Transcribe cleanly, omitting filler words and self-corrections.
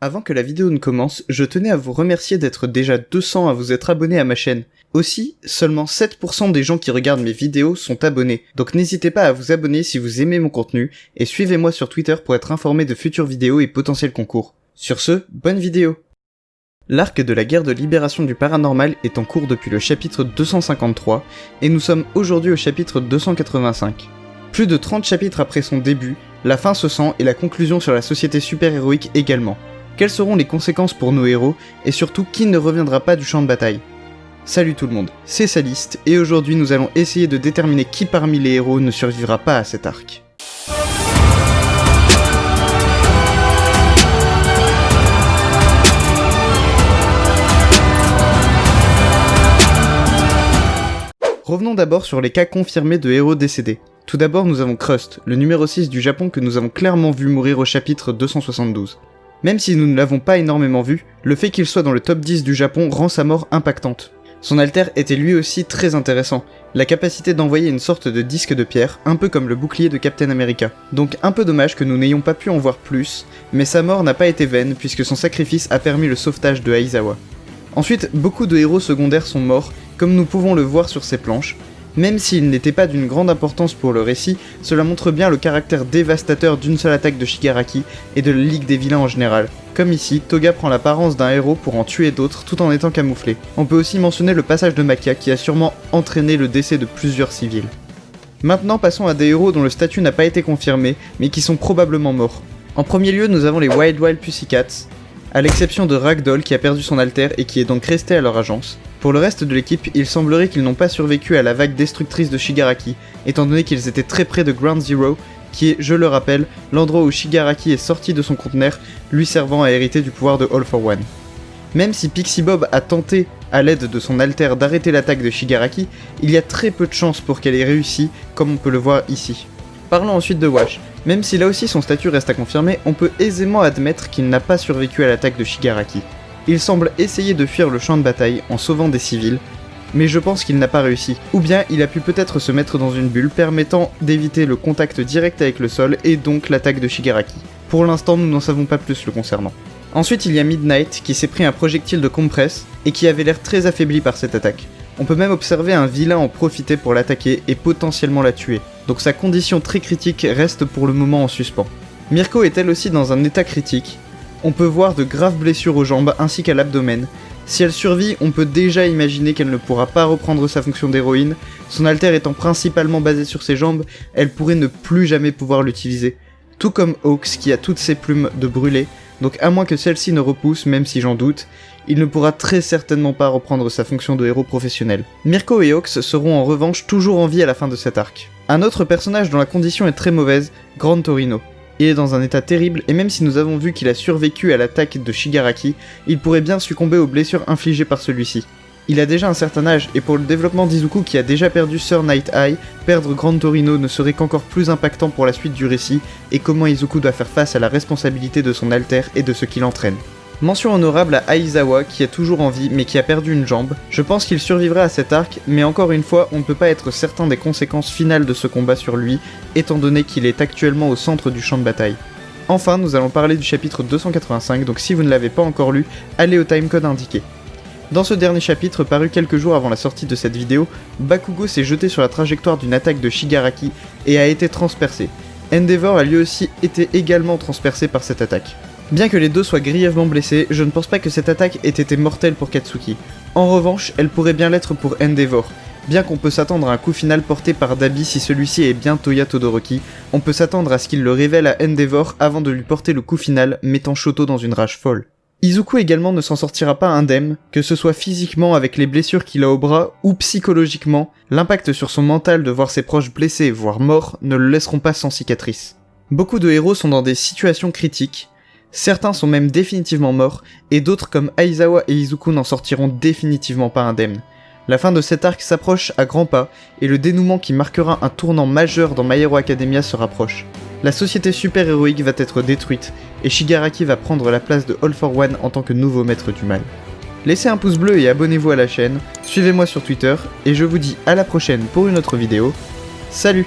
Avant que la vidéo ne commence, je tenais à vous remercier d'être déjà 200 à vous être abonnés à ma chaîne. Aussi, seulement 7% des gens qui regardent mes vidéos sont abonnés, donc n'hésitez pas à vous abonner si vous aimez mon contenu, et suivez-moi sur Twitter pour être informé de futures vidéos et potentiels concours. Sur ce, bonne vidéo! L'arc de la guerre de libération du paranormal est en cours depuis le chapitre 253, et nous sommes aujourd'hui au chapitre 285. Plus de 30 chapitres après son début, la fin se sent et la conclusion sur la société super-héroïque également. Quelles seront les conséquences pour nos héros, et surtout qui ne reviendra pas du champ de bataille? Salut tout le monde, c'est Saliste, et aujourd'hui nous allons essayer de déterminer qui parmi les héros ne survivra pas à cet arc. Revenons d'abord sur les cas confirmés de héros décédés. Tout d'abord nous avons Crust, le numéro 6 du Japon que nous avons clairement vu mourir au chapitre 272. Même si nous ne l'avons pas énormément vu, le fait qu'il soit dans le top 10 du Japon rend sa mort impactante. Son alter était lui aussi très intéressant, la capacité d'envoyer une sorte de disque de pierre, un peu comme le bouclier de Captain America. Donc un peu dommage que nous n'ayons pas pu en voir plus, mais sa mort n'a pas été vaine puisque son sacrifice a permis le sauvetage de Aizawa. Ensuite, beaucoup de héros secondaires sont morts, comme nous pouvons le voir sur ces planches. Même s'ils n'étaient pas d'une grande importance pour le récit, cela montre bien le caractère dévastateur d'une seule attaque de Shigaraki et de la Ligue des Vilains en général. Comme ici, Toga prend l'apparence d'un héros pour en tuer d'autres tout en étant camouflé. On peut aussi mentionner le passage de Makia qui a sûrement entraîné le décès de plusieurs civils. Maintenant passons à des héros dont le statut n'a pas été confirmé, mais qui sont probablement morts. En premier lieu, nous avons les Wild Pussycats, à l'exception de Ragdoll qui a perdu son alter et qui est donc resté à leur agence. Pour le reste de l'équipe, il semblerait qu'ils n'ont pas survécu à la vague destructrice de Shigaraki, étant donné qu'ils étaient très près de Ground Zero, qui est, je le rappelle, l'endroit où Shigaraki est sorti de son conteneur, lui servant à hériter du pouvoir de All for One. Même si Pixie Bob a tenté, à l'aide de son alter, d'arrêter l'attaque de Shigaraki, il y a très peu de chances pour qu'elle ait réussi, comme on peut le voir ici. Parlons ensuite de Wash. Même si là aussi son statut reste à confirmer, on peut aisément admettre qu'il n'a pas survécu à l'attaque de Shigaraki. Il semble essayer de fuir le champ de bataille en sauvant des civils, mais je pense qu'il n'a pas réussi. Ou bien il a pu peut-être se mettre dans une bulle permettant d'éviter le contact direct avec le sol et donc l'attaque de Shigaraki. Pour l'instant nous n'en savons pas plus le concernant. Ensuite il y a Midnight qui s'est pris un projectile de compresse et qui avait l'air très affaibli par cette attaque. On peut même observer un vilain en profiter pour l'attaquer et potentiellement la tuer, donc sa condition très critique reste pour le moment en suspens. Mirko est elle aussi dans un état critique. On peut voir de graves blessures aux jambes ainsi qu'à l'abdomen. Si elle survit, on peut déjà imaginer qu'elle ne pourra pas reprendre sa fonction d'héroïne. Son alter étant principalement basé sur ses jambes, elle pourrait ne plus jamais pouvoir l'utiliser. Tout comme Hawks qui a toutes ses plumes de brûlé, donc à moins que celle-ci ne repousse, même si j'en doute, il ne pourra très certainement pas reprendre sa fonction de héros professionnel. Mirko et Hawks seront en revanche toujours en vie à la fin de cet arc. Un autre personnage dont la condition est très mauvaise, Grand Torino. Il est dans un état terrible et même si nous avons vu qu'il a survécu à l'attaque de Shigaraki, il pourrait bien succomber aux blessures infligées par celui-ci. Il a déjà un certain âge et pour le développement d'Izuku qui a déjà perdu Sir Night Eye, perdre Grand Torino ne serait qu'encore plus impactant pour la suite du récit et comment Izuku doit faire face à la responsabilité de son alter et de ce qu'il entraîne. Mention honorable à Aizawa qui est toujours en vie mais qui a perdu une jambe. Je pense qu'il survivra à cet arc, mais encore une fois on ne peut pas être certain des conséquences finales de ce combat sur lui, étant donné qu'il est actuellement au centre du champ de bataille. Enfin nous allons parler du chapitre 285, donc si vous ne l'avez pas encore lu, allez au timecode indiqué. Dans ce dernier chapitre, paru quelques jours avant la sortie de cette vidéo, Bakugo s'est jeté sur la trajectoire d'une attaque de Shigaraki et a été transpercé. Endeavor a lui aussi été également transpercé par cette attaque. Bien que les deux soient grièvement blessés, je ne pense pas que cette attaque ait été mortelle pour Katsuki. En revanche, elle pourrait bien l'être pour Endeavor. Bien qu'on peut s'attendre à un coup final porté par Dabi si celui-ci est bien Toya Todoroki, on peut s'attendre à ce qu'il le révèle à Endeavor avant de lui porter le coup final, mettant Shoto dans une rage folle. Izuku également ne s'en sortira pas indemne, que ce soit physiquement avec les blessures qu'il a au bras, ou psychologiquement, l'impact sur son mental de voir ses proches blessés, voire morts, ne le laisseront pas sans cicatrice. Beaucoup de héros sont dans des situations critiques, certains sont même définitivement morts, et d'autres comme Aizawa et Izuku n'en sortiront définitivement pas indemnes. La fin de cet arc s'approche à grands pas, et le dénouement qui marquera un tournant majeur dans My Hero Academia se rapproche. La société super-héroïque va être détruite, et Shigaraki va prendre la place de All for One en tant que nouveau maître du mal. Laissez un pouce bleu et abonnez-vous à la chaîne, suivez-moi sur Twitter, et je vous dis à la prochaine pour une autre vidéo. Salut!